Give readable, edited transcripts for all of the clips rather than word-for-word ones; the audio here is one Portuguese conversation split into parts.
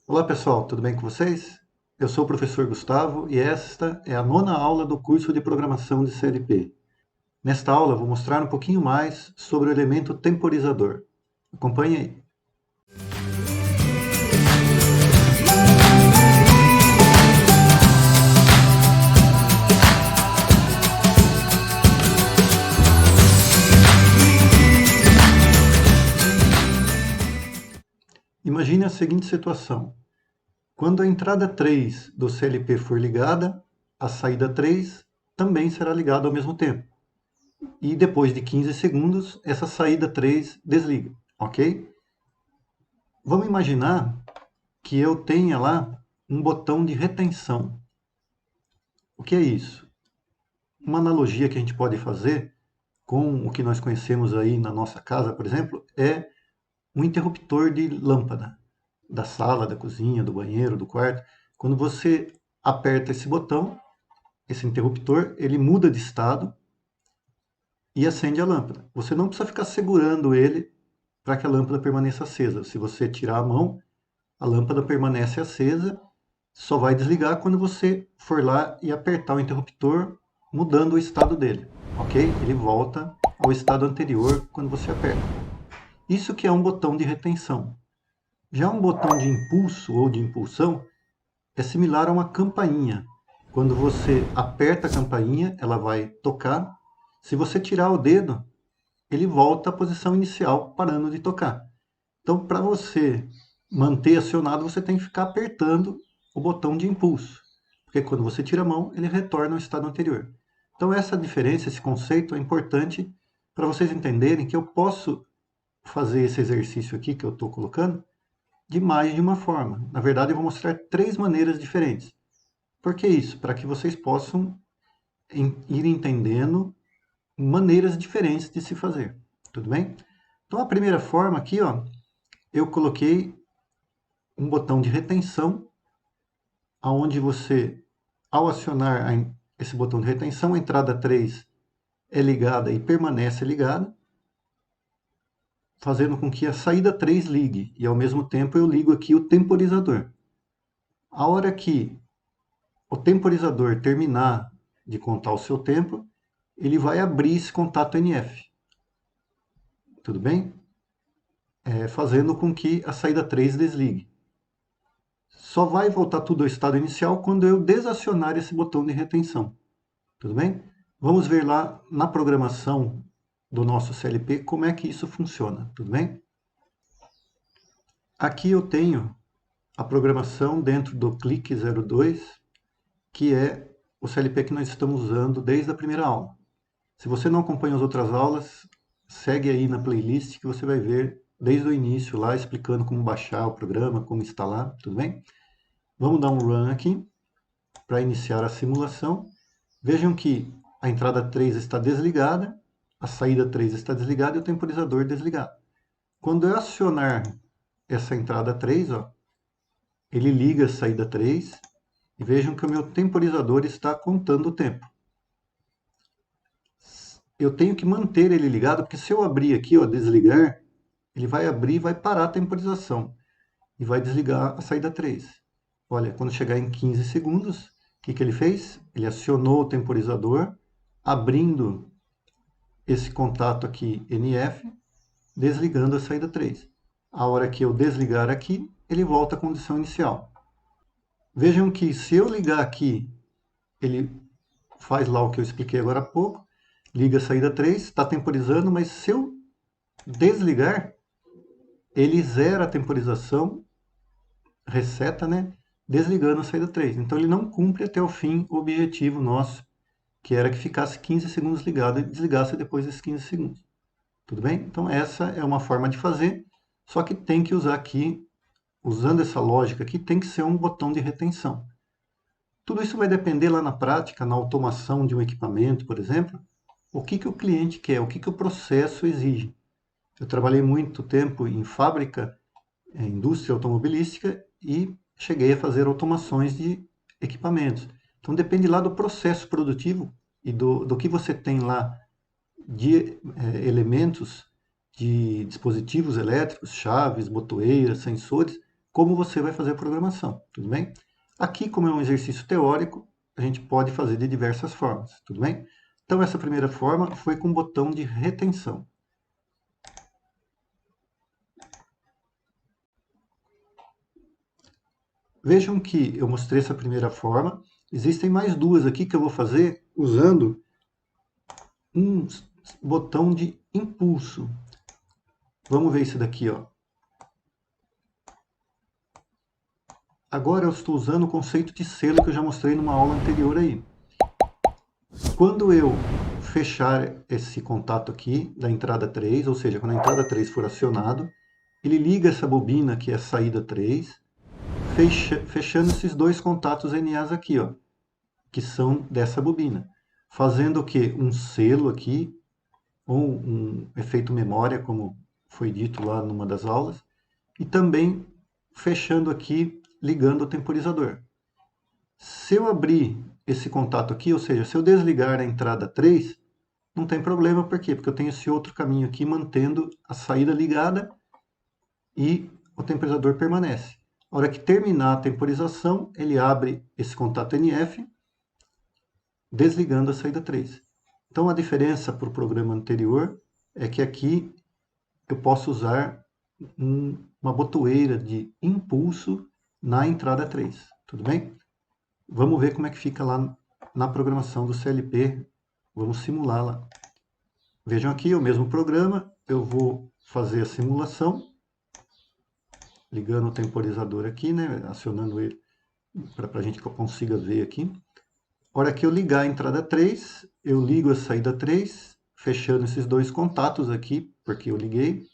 Olá pessoal, tudo bem com vocês? Eu sou o professor Gustavo e esta é a nona aula do curso de programação de CLP. Nesta aula eu vou mostrar um pouquinho mais sobre o elemento temporizador. Acompanhe aí. Imagine a seguinte situação. Quando a entrada 3 do CLP for ligada, a saída 3 também será ligada ao mesmo tempo. E depois de 15 segundos, essa saída 3 desliga, ok? Vamos imaginar que eu tenha lá um botão de retenção. O que é isso? Uma analogia que a gente pode fazer com o que nós conhecemos aí na nossa casa, por exemplo, é um interruptor de lâmpada da sala, da cozinha, do banheiro, do quarto. Quando você aperta esse botão, esse interruptor, ele muda de estado e acende a lâmpada. Você não precisa ficar segurando ele para que a lâmpada permaneça acesa. Se você tirar a mão, a lâmpada permanece acesa, só vai desligar quando você for lá e apertar o interruptor, mudando o estado dele, ok? Ele volta ao estado anterior quando você aperta. Isso que é um botão de retenção. Já um botão de impulso ou de impulsão é similar a uma campainha. Quando você aperta a campainha, ela vai tocar. Se você tirar o dedo, ele volta à posição inicial, parando de tocar. Então, para você manter acionado, você tem que ficar apertando o botão de impulso, porque quando você tira a mão, ele retorna ao estado anterior. Então, essa diferença, esse conceito é importante para vocês entenderem que eu posso fazer esse exercício aqui que eu estou colocando de mais de uma forma. Na verdade, eu vou mostrar três maneiras diferentes. Por que isso? Para que vocês possam ir entendendo maneiras diferentes de se fazer. Tudo bem? Então, a primeira forma aqui, ó, eu coloquei um botão de retenção, aonde você, ao acionar esse botão de retenção, a entrada 3 é ligada e permanece ligada, fazendo com que a saída 3 ligue, e ao mesmo tempo eu ligo aqui o temporizador. A hora que o temporizador terminar de contar o seu tempo, ele vai abrir esse contato NF. Tudo bem? Fazendo com que a saída 3 desligue. Só vai voltar tudo ao estado inicial quando eu desacionar esse botão de retenção. Tudo bem? Vamos ver lá na programação do nosso CLP como é que isso funciona. Tudo bem? Aqui eu tenho a programação dentro do clique 02, que é o CLP que nós estamos usando desde a primeira aula. Se você não acompanha as outras aulas, segue aí na playlist que você vai ver desde o início lá explicando como baixar o programa, como instalar, tudo bem? Vamos dar um run aqui para iniciar a simulação. Vejam que a entrada 3 está desligada, a saída 3 está desligada e o temporizador desligado. Quando eu acionar essa entrada 3, ó, ele liga a saída 3 e vejam que o meu temporizador está contando o tempo. Eu tenho que manter ele ligado, porque se eu abrir aqui, ó, desligar, ele vai abrir e vai parar a temporização e vai desligar a saída 3. Olha, quando chegar em 15 segundos, o que ele fez? Ele acionou o temporizador, abrindo esse contato aqui NF, desligando a saída 3. A hora que eu desligar aqui, ele volta à condição inicial. Vejam que se eu ligar aqui, ele faz lá o que eu expliquei agora há pouco, liga a saída 3, está temporizando, mas se eu desligar, ele zera a temporização, reseta, né? Desligando a saída 3. Então ele não cumpre até o fim o objetivo nosso, que era que ficasse 15 segundos ligado e desligasse depois desses 15 segundos. Tudo bem? Então essa é uma forma de fazer, só que tem que usar aqui, usando essa lógica aqui, tem que ser um botão de retenção. Tudo isso vai depender lá na prática, na automação de um equipamento, por exemplo, o que o cliente quer, o que o processo exige. Eu trabalhei muito tempo em fábrica, em indústria automobilística e cheguei a fazer automações de equipamentos. Então depende lá do processo produtivo e do que você tem lá de elementos, de dispositivos elétricos, chaves, botoeiras, sensores, como você vai fazer a programação, tudo bem? Aqui, como é um exercício teórico, a gente pode fazer de diversas formas, tudo bem? Então, essa primeira forma foi com o botão de retenção. Vejam que eu mostrei essa primeira forma. Existem mais duas aqui que eu vou fazer usando um botão de impulso. Vamos ver isso daqui, ó. Agora eu estou usando o conceito de selo que eu já mostrei numa aula anterior aí. Quando eu fechar esse contato aqui da entrada 3, ou seja, quando a entrada 3 for acionado, ele liga essa bobina que é a saída 3, fechando esses dois contatos NAs aqui, ó, que são dessa bobina. Fazendo o quê? Um selo aqui, ou um efeito memória, como foi dito lá numa das aulas, e também fechando aqui, ligando o temporizador. Se eu abrir esse contato aqui, ou seja, se eu desligar a entrada 3, não tem problema, por quê? Porque eu tenho esse outro caminho aqui mantendo a saída ligada e o temporizador permanece. A hora que terminar a temporização, ele abre esse contato NF, desligando a saída 3. Então, a diferença para o programa anterior é que aqui eu posso usar uma botoeira de impulso na entrada 3, tudo bem? Vamos ver como é que fica lá na programação do CLP, vamos simular lá. Vejam aqui o mesmo programa, eu vou fazer a simulação, ligando o temporizador aqui, né, acionando ele para a gente que eu consiga ver aqui. A hora que eu ligar a entrada 3, eu ligo a saída 3, fechando esses dois contatos aqui, porque eu liguei,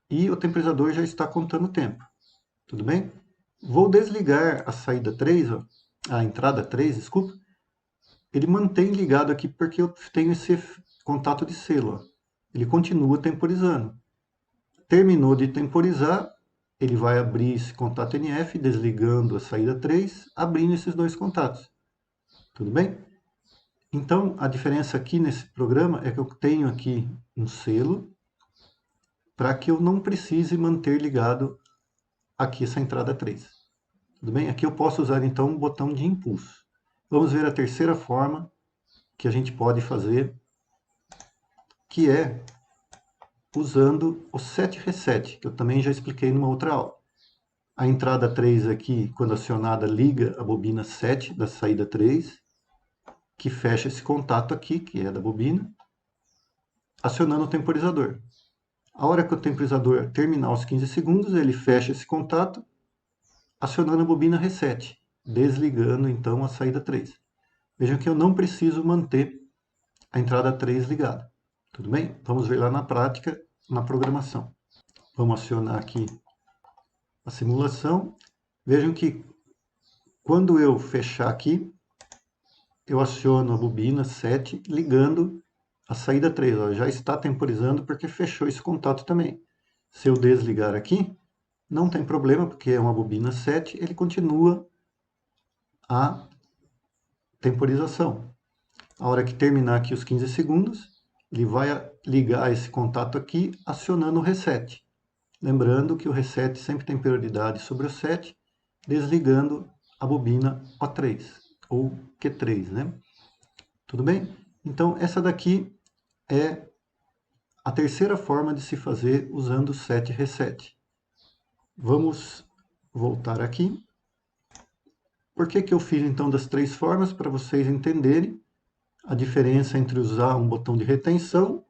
e o temporizador já está contando o tempo. Tudo bem? Vou desligar a saída 3, ó, a entrada 3, desculpa. Ele mantém ligado aqui porque eu tenho esse contato de selo. Ó. Ele continua temporizando. Terminou de temporizar, ele vai abrir esse contato NF, desligando a saída 3, abrindo esses dois contatos. Tudo bem? Então, a diferença aqui nesse programa é que eu tenho aqui um selo para que eu não precise manter ligado aqui essa entrada 3. Tudo bem? Aqui eu posso usar, então, um botão de impulso. Vamos ver a terceira forma que a gente pode fazer, que é usando o set reset, que eu também já expliquei numa outra aula. A entrada 3 aqui, quando acionada, liga a bobina 7 da saída 3, que fecha esse contato aqui, que é da bobina, acionando o temporizador. A hora que o temporizador terminar os 15 segundos, ele fecha esse contato, acionando a bobina reset, desligando então a saída 3. Vejam que eu não preciso manter a entrada 3 ligada. Tudo bem? Vamos ver lá na prática, na programação. Vamos acionar aqui a simulação. Vejam que quando eu fechar aqui, eu aciono a bobina 7, ligando a saída 3. Ó, já está temporizando porque fechou esse contato também. Se eu desligar aqui, não tem problema, porque é uma bobina 7, ele continua a temporização. A hora que terminar aqui os 15 segundos, ele vai ligar esse contato aqui, acionando o reset. Lembrando que o reset sempre tem prioridade sobre o set, desligando a bobina O3, ou Q3, né? Tudo bem? Então, essa daqui é a terceira forma de se fazer usando o set reset. Vamos voltar aqui. Por que que eu fiz, então, das três formas? Para vocês entenderem a diferença entre usar um botão de retenção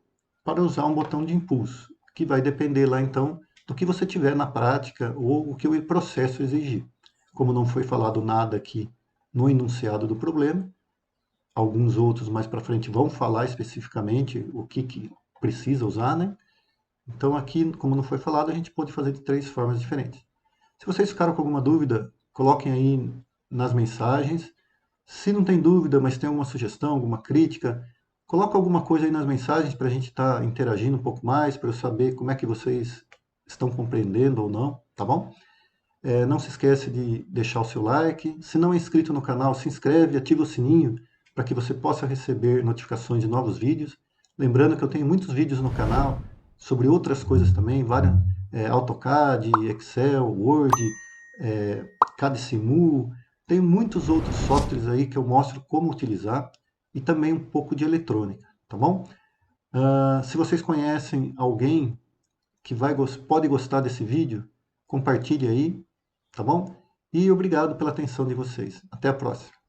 para usar um botão de impulso, que vai depender lá, então, do que você tiver na prática ou o que o processo exigir. Como não foi falado nada aqui no enunciado do problema, alguns outros mais para frente vão falar especificamente o que precisa usar, né? Então aqui, como não foi falado, a gente pode fazer de três formas diferentes. Se vocês ficaram com alguma dúvida, coloquem aí nas mensagens. Se não tem dúvida, mas tem alguma sugestão, alguma crítica, coloca alguma coisa aí nas mensagens para a gente estar interagindo um pouco mais, para eu saber como é que vocês estão compreendendo ou não, tá bom? Não se esquece de deixar o seu like. Se não é inscrito no canal, se inscreve, ativa o sininho para que você possa receber notificações de novos vídeos. Lembrando que eu tenho muitos vídeos no canal sobre outras coisas também, AutoCAD, Excel, Word, CAD-Simu, tem muitos outros softwares aí que eu mostro como utilizar e também um pouco de eletrônica, tá bom? Se vocês conhecem alguém que pode gostar desse vídeo, compartilhe aí, tá bom? E obrigado pela atenção de vocês. Até a próxima.